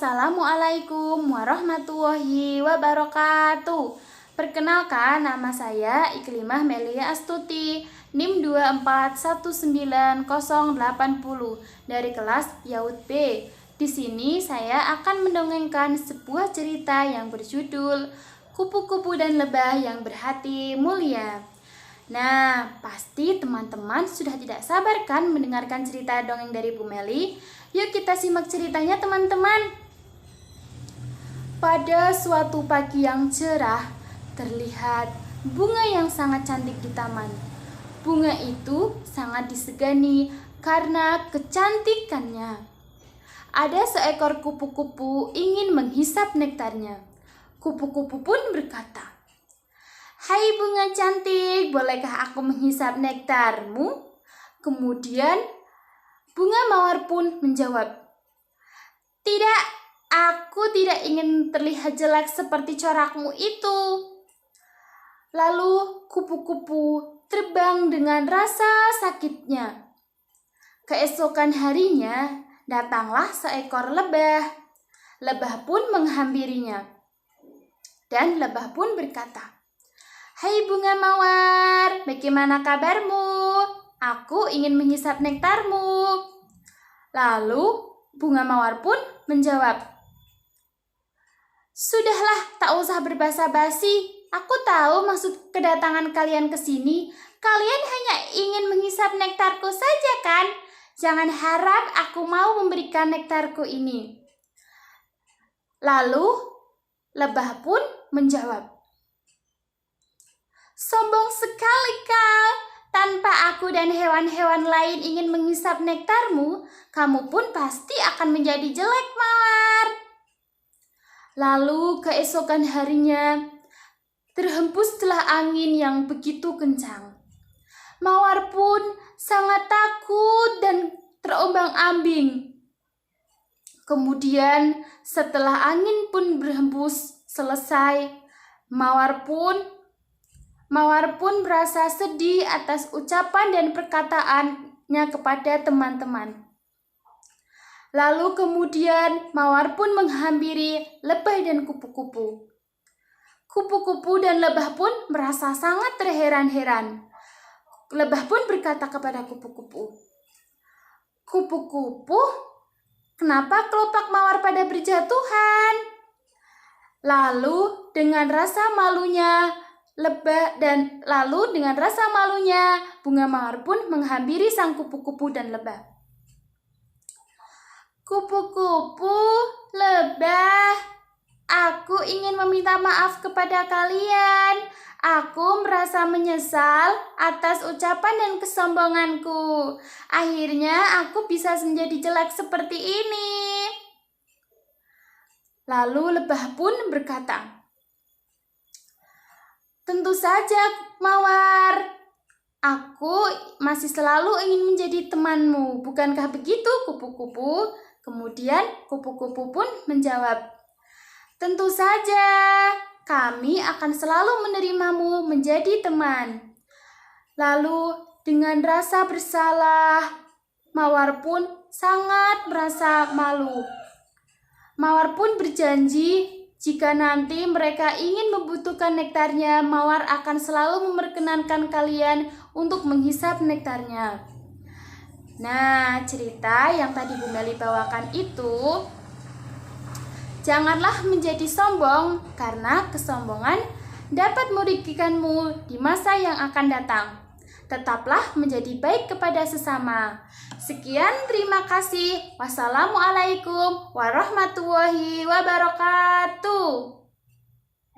Assalamualaikum warahmatullahi wabarakatuh. Perkenalkan, nama saya Iklimah Melia Astuti, NIM 2419080 dari kelas YAUD B. Di sini saya akan mendongengkan sebuah cerita yang berjudul Kupu-kupu dan Lebah yang Berhati Mulia. Nah, pasti teman-teman sudah tidak sabar kan mendengarkan cerita dongeng dari Bu Meli? Yuk kita simak ceritanya teman-teman. Pada suatu pagi yang cerah, terlihat bunga yang sangat cantik di taman. Bunga itu sangat disegani karena kecantikannya. Ada seekor kupu-kupu ingin menghisap nektarnya. Kupu-kupu pun berkata, "Hai bunga cantik, bolehkah aku menghisap nektarmu?" Kemudian bunga mawar pun menjawab, "Tidak, aku tidak ingin terlihat jelek seperti corakmu itu." Lalu kupu-kupu terbang dengan rasa sakitnya. Keesokan harinya datanglah seekor lebah. Lebah pun menghampirinya. Dan lebah pun berkata, "Hai bunga mawar, bagaimana kabarmu? Aku ingin menghisap nektarmu." Lalu bunga mawar pun menjawab, "Sudahlah, tak usah berbasa-basi. Aku tahu maksud kedatangan kalian ke sini. Kalian hanya ingin menghisap nektarku saja kan? Jangan harap aku mau memberikan nektarku ini." Lalu lebah pun menjawab, "Sombong sekali kau. Tanpa aku dan hewan-hewan lain ingin menghisap nektarmu, kamu pun pasti akan menjadi jelek mawar." Lalu keesokan harinya, terhempuslah angin yang begitu kencang. Mawar pun sangat takut dan terombang-ambing. Kemudian setelah angin pun berhembus selesai, Mawar pun merasa sedih atas ucapan dan perkataannya kepada teman-teman. Lalu kemudian Mawar pun menghampiri lebah dan kupu-kupu. Kupu-kupu dan lebah pun merasa sangat terheran-heran. Lebah pun berkata kepada kupu-kupu, "Kupu-kupu, kenapa kelopak mawar pada berjatuhan?" Lalu dengan rasa malunya bunga mawar pun menghampiri sang kupu-kupu dan lebah. "Kupu-kupu, lebah, aku ingin meminta maaf kepada kalian. Aku merasa menyesal atas ucapan dan kesombonganku. Akhirnya aku bisa menjadi jelek seperti ini." Lalu lebah pun berkata, "Tentu saja, Mawar. Aku masih selalu ingin menjadi temanmu. Bukankah begitu, kupu-kupu?" Kemudian kupu-kupu pun menjawab, "Tentu saja, kami akan selalu menerimamu menjadi teman." Lalu dengan rasa bersalah, Mawar pun sangat merasa malu. Mawar pun berjanji jika nanti mereka ingin membutuhkan nektarnya, Mawar akan selalu memperkenankan kalian untuk menghisap nektarnya. Nah, cerita yang tadi Bu Meli bawakan itu, janganlah menjadi sombong karena kesombongan dapat merugikanmu di masa yang akan datang. Tetaplah menjadi baik kepada sesama. Sekian, terima kasih. Wassalamualaikum warahmatullahi wabarakatuh.